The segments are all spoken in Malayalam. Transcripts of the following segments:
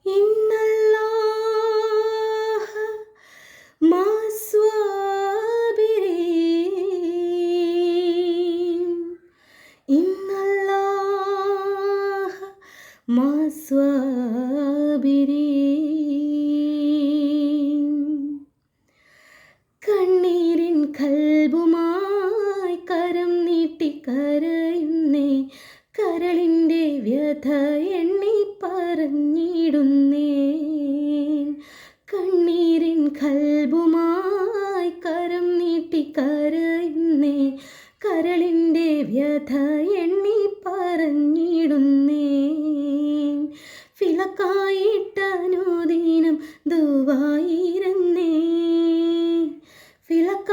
ഇന്നല്ലാഹ മാസ്വാബിരീൻ ഇന്നല്ലാഹ മാസ്വാബിരീൻ കണ്ണീരിൻ കൽബുമായി കരം നീട്ടി കരയുന്നേ കരളിൻ്റെ വ്യഥ എണ്ണി പറഞ്ഞിടുന്നേ കണ്ണീരിൻ കൽബുമായി കരം നീട്ടി കരയുന്നേ കരളിൻ്റെ വ്യഥ എണ്ണി പറഞ്ഞിടുന്നേ ഫിലക്കായിട്ടനുദിനം ദുവായിരുന്നേ ഫിലക്കായിട്ടനുദിനം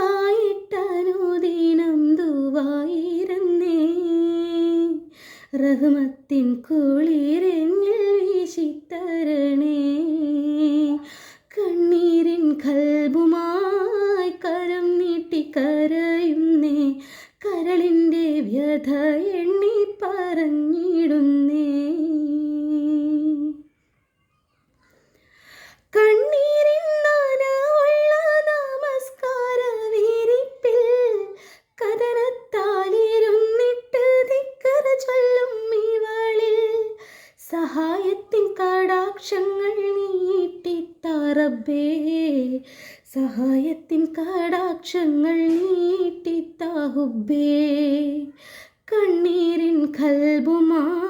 ദുവായിരുന്നേ റഹ്മത്തിൻ കുളിരെന്നിൽ വീശിത്തരണേ കണ്ണീരിൻ കൽബുമായി കരം നീട്ടി കരയുന്നേ കരളിൻ്റെ വ്യഥ എണ്ണി പറഞ്ഞിടുന്നേ കണ്ണീരിൻ നനവുള്ള നമസ്കാര വിരിപ്പിൽ കഥനത്താലിരുന്നിട്ട് ദിക്ർ ചൊല്ലും ഇവളിൽ സഹായത്തിൻ കടാക്ഷങ്ങൾ നീട്ടിത്താ റബ്ബേ സഹായത്തിൻ കടാക്ഷങ്ങൾ നീട്ടിത്താ ഹുബ്ബേ കണ്ണീരിൻ കൽബുമായി